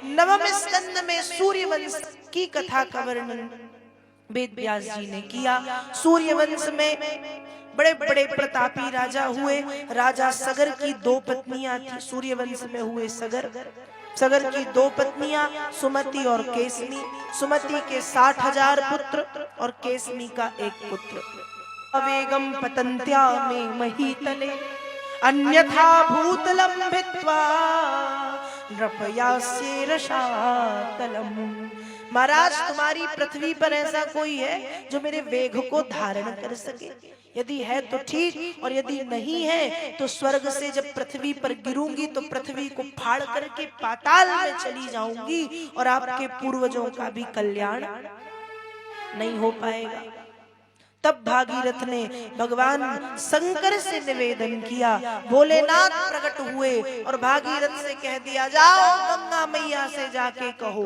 नवम स्कंद में सूर्य वंश की कथा का वर्णन वेद व्यास जी ने किया। सूर्य वंश में बड़े बड़े प्रतापी राजा हुए। राजा सगर की 2 पत्नियां थी। सूर्य वंश में हुए सगर की 2 पत्नियां सुमति और केसनी। सुमति के 60,000 पुत्र और केसनी का 1 पुत्र। अवेगम पतंत्या में महीतले अन्यथा भूतलम भित्वा नृपयास्ये रसातलम। महाराज, तुम्हारी पृथ्वी पर ऐसा कोई है जो मेरे वेग को धारण कर सके? यदि है तो ठीक, और यदि नहीं है तो स्वर्ग से जब पृथ्वी पर गिरूंगी तो पृथ्वी को फाड़ करके पाताल में चली जाऊंगी और आपके पूर्वजों का भी कल्याण नहीं हो पाएगा। तब भागीरथ ने भगवान शंकर से निवेदन किया। भोलेनाथ प्रकट हुए और भागीरथ से कह दिया, जाओ गंगा मैया से जाके कहो,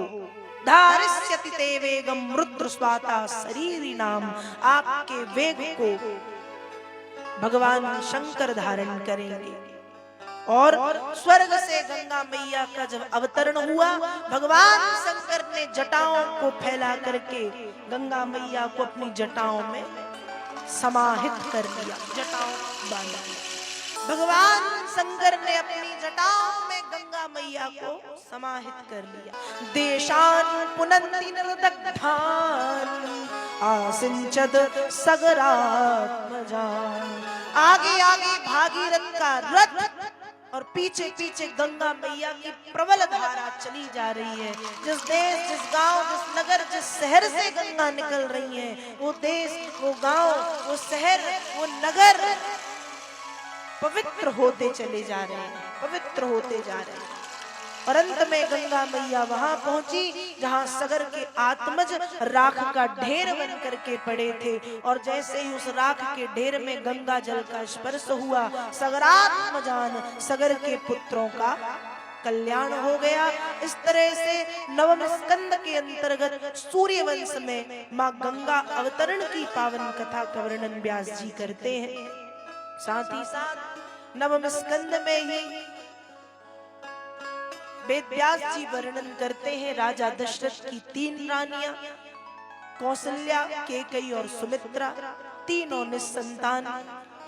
धारिष्यति ते वेगम रुद्र स्वाता शरीरी नाम। आपके वेग को भगवान शंकर धारण करेंगे। और स्वर्ग से गंगा मैया का जब अवतरण हुआ, भगवान शंकर ने जटाओं को फैला करके गंगा मैया को अपनी जटाओं में समाहित कर लिया। जटाओं बांधा। भगवान शंकर ने अपनी जटाओं में गंगा मैया को समाहित कर लिया। देशान पुनन्ति निर्दग्धान आसिंचद सगरात्मजान। आगे आगे भागीरथ का रथ और पीछे पीछे गंगा मैया की प्रबल धारा चली जा रही है। जिस देश, जिस गांव, जिस नगर, जिस शहर से गंगा निकल रही है, वो देश, वो गांव, वो शहर, वो नगर पवित्र होते चले जा रहे हैं, पवित्र होते जा रहे हैं। और अंत में गंगा मैया वहां पहुंची जहां सगर के आत्मज राख का ढेर बन करके पड़े थे। और जैसे ही उस राख के ढेर में गंगा जल का स्पर्श हुआ, सगरात्मजान, सगर के पुत्रों का कल्याण हो गया। इस तरह से नवम स्कंद के अंतर्गत सूर्य वंश में मां गंगा अवतरण की पावन कथा का वर्णन व्यास जी करते हैं। साथ ही साथ नवम स्कंद में ही वेद व्यास जी वर्णन करते हैं राजा दशरथ की 3 रानियां, कौशल्या, केकई और सुमित्रा, तीनों निसंतान।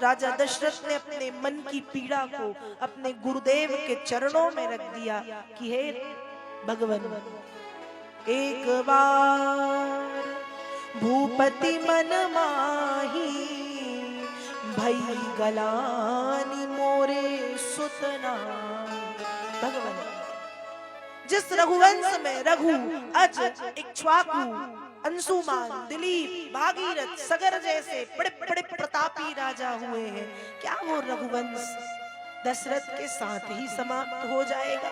राजा दशरथ ने अपने मन की पीड़ा को अपने गुरुदेव के चरणों में रख दिया कि हे भगवान, एक बार भूपति मन माही भई गलानी मोरे सुतना। भगवान, जिस रघुवंश में रघु, अज, इक्ष्वाकु, अंशुमान, दिलीप, भागीरथ, सगर जैसे बड़े बड़े प्रतापी राजा हुए हैं, क्या वो रघुवंश दशरथ के साथ ही समाप्त हो जाएगा?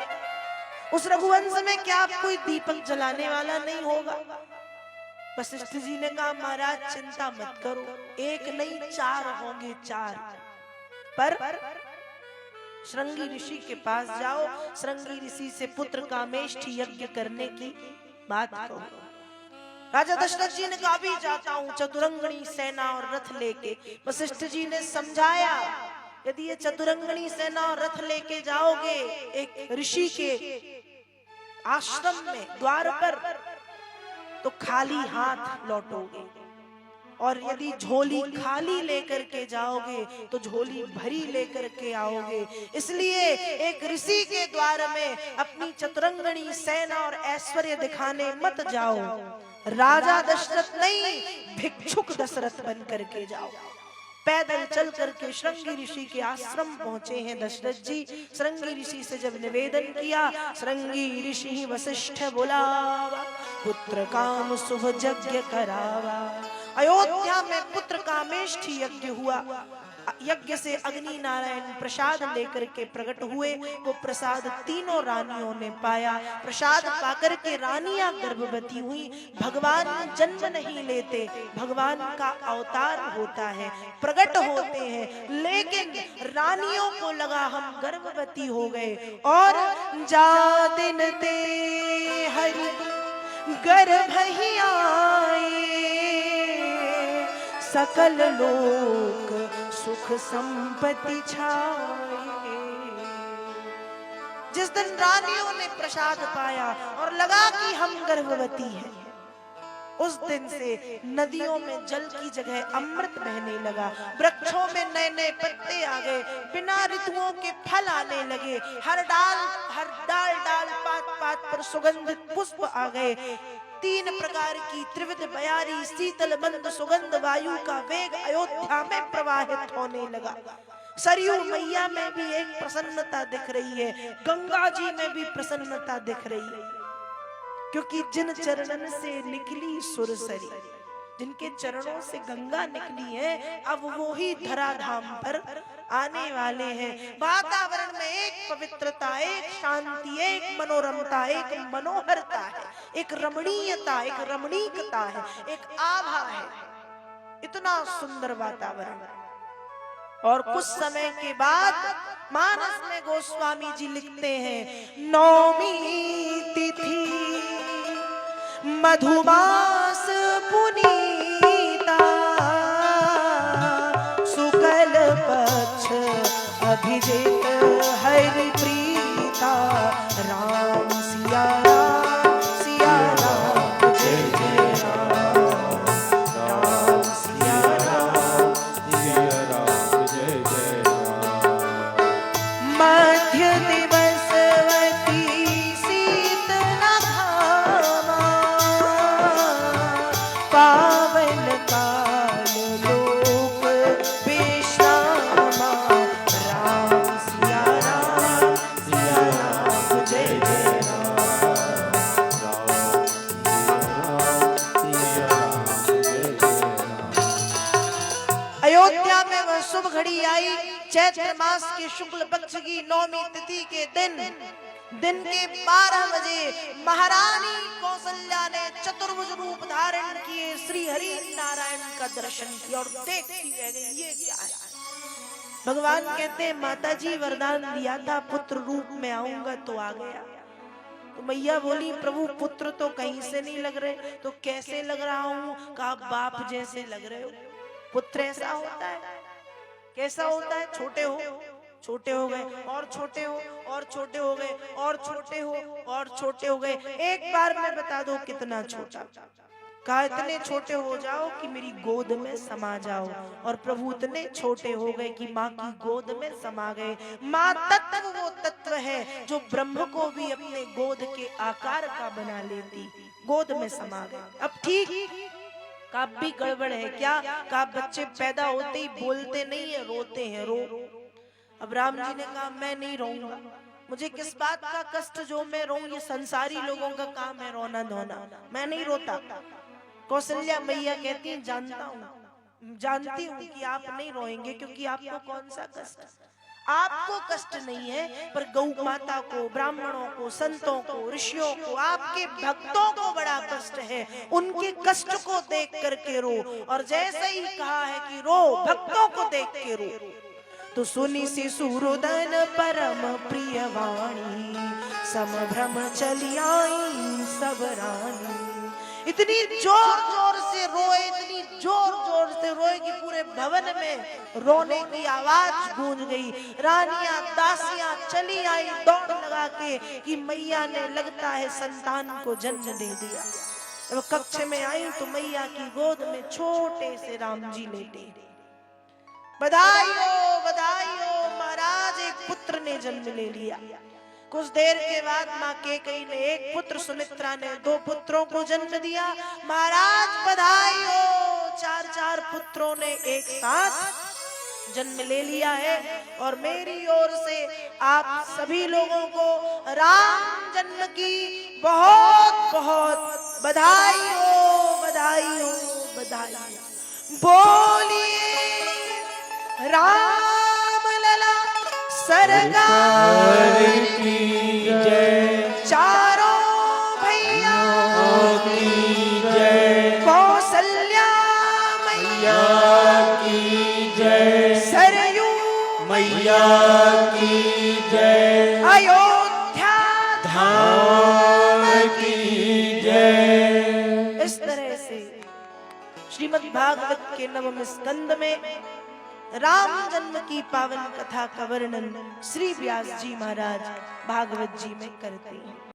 उस रघुवंश में क्या कोई दीपक जलाने वाला नहीं होगा? वशिष्ठ जी ने कहा, महाराज चिंता मत करो, 1 नहीं 4 होंगे, 4। पर श्रृंगी ऋषि के पास जाओ, श्रृंगी ऋषि से पुत्र कामेष्ठी यज्ञ करने की बात कहो। राजा दशरथ जी ने कहा, अभी जाता हूं चतुरंगणी सेना और रथ लेके। वशिष्ठ जी ने समझाया, यदि ये चतुरंगणी सेना और रथ लेके जाओगे एक ऋषि के आश्रम में द्वार पर, तो खाली हाथ लौटोगे, और यदि झोली खाली लेकर के जाओगे तो झोली भरी लेकर के आओगे। इसलिए एक ऋषि के द्वार में अपनी चतुरंगणी सेना और ऐश्वर्य दिखाने मत जाओ। राजा दशरथ नहीं, भिक्षुक दशरथ बन करके जाओ। पैदल चल करके श्रृंगी ऋषि के आश्रम पहुंचे हैं दशरथ जी। श्रृंगी ऋषि से जब निवेदन किया, श्रृंगी ऋषि वशिष्ठ बुलावा, पुत्र काम शुभ यज्ञ करावा। अयोध्या में पुत्र कामेष्ठी यज्ञ हुआ। यज्ञ से अग्नि नारायण प्रसाद लेकर के प्रकट हुए। वो प्रसाद तीनों रानियों ने पाया। प्रसाद पाकर के रानियां गर्भवती हुई। भगवान जन्म नहीं लेते, भगवान का अवतार होता है, प्रकट होते हैं, लेकिन रानियों को लगा हम गर्भवती हो गए। और जा दिन ते हरि गर्भ ही आए, सकल लोक सुख संपत्ति छाए। जिस दिन रानियों ने प्रसाद पाया और लगा कि हम गर्भवती हैं, उस दिन से नदियों में जल की जगह अमृत बहने लगा, वृक्षों में नए नए पत्ते आ गए, बिना ऋतुओं के फल आने लगे, हर डाल डाल पात पात पर सुगंधित पुष्प आ गए। 3 प्रकार की त्रिविध बयारी शीतल मंद सुगंध वायु का वेग अयोध्या में प्रवाहित होने लगा। सरयू मैया में भी एक प्रसन्नता दिख रही है, गंगा जी में भी प्रसन्नता दिख रही है, क्योंकि जिन चरणन से निकली सुरसरी, जिनके चरणों से गंगा निकली है, अब वो ही धराधाम पर आने वाले हैं। वातावरण में एक पवित्रता, एक शांति, एक मनोरमता, एक मनोहरता है, एक रमणीयता, एक रमणीकता है, एक आभा है। इतना सुंदर वातावरण। और कुछ समय के बाद मानस में गोस्वामी जी लिखते हैं, नौमी तिथि मधुमास पुनीता, शुक्ल पक्ष अभिजित हरि प्रीता, राम सिया राम सिया राम जय जय राम, राम सिया राम सिया राम जय जय राम। मध्य दिवसवती शीतला धामा, पावन काल लोक विश्रामा, राम सिया राम जय जय राम, राम सिया राम जय जय राम। अयोध्या में वह शुभ घड़ी आई। चैत्र मास के शुक्ल पक्ष की नौमी तिथि के दिन के 12 बजे महारानी कौशल्या ने चतुर्भुज रूप धारण किए श्री हरि नारायण का दर्शन किया और देखती रह गई, ये क्या है। भगवान कहते हैं, माता जी वरदान दिया था पुत्र रूप में आऊंगा तो आ गया। तो मैया बोली, प्रभु पुत्र तो कहीं से नहीं लग रहे, तो कैसे लग रहा हूँ? कहा, बाप जैसे लग रहे हो। पुत्र ऐसा होता है, कैसा होता है? छोटे हो गए और छोटे हो और छोटे हो गए और छोटे हो और छोटे हो गए। एक बार में बता दो कितना छोटा। कहा, इतने छोटे हो जाओ कि मेरी गोद में समा जाओ। और प्रभु इतने छोटे हो गए कि माँ की गोद में समा गए। माँ तत्व वो तत्व है जो ब्रह्म को भी अपने गोद के आकार का बना लेती, गोद में समा गए। अब ठीक का भी गड़बड़ है क्या? का बच्चे पैदा होते ही बोलते नहीं है, रोते हैं, रो। अब राम जी ने कहा, मैं नहीं रोऊंगा, मुझे किस बात का कष्ट जो मैं रोऊं, ये संसारी लोगों का काम है रोना धोना, मैं नहीं रोता। कौशल्या मैया कहती है, जानती हूँ कि आप नहीं रोएंगे, क्योंकि आपको कौन सा कष्ट, आपको कष्ट नहीं है, पर गौ माता को, ब्राह्मणों को, संतों को, ऋषियों को, आपके भक्तों को बड़ा कष्ट है। उनके कष्ट को देख करके रो। और जैसे ही कहा है कि रो, भक्तों को देख के रो, तो सुनी सी सूरोदन परम प्रिय वाणी, समभ्रम चली आई सब रानी। इतनी जोर जोर से रोए, इतनी जोर जोर से रोए कि पूरे भवन में रोने की आवाज गूंज गई। रानियां दासियां चली आई दौड़ लगा के कि मैया ने लगता है संतान को जन्म दे दिया। जब कक्ष में आई तो मैया की गोद में छोटे से राम जी लेटे। बधाई हो महाराज, एक पुत्र ने जन्म ले लिया। कुछ देर के बाद माँ कैकेयी ने एक पुत्र, सुमित्रा ने 2 पुत्रों को जन्म दिया। महाराज बधाई हो, 4 पुत्रों ने एक साथ जन्म ले लिया है। और मेरी ओर से आप सभी लोगों को राम जन्म की बहुत बहुत बधाई हो, बधाई हो, बधाई हो। बोलिए राम लला सरकार की जय, चारों भैया की जय, कौशल्या मैया की जय, सरयू मैया की जय, अयोध्या धाम की जय। इस तरह से श्रीमद् भागवत के 9वें स्कंद में राम जन्म की पावन कथा का वर्णन श्री व्यास जी महाराज भागवत जी में करते हैं।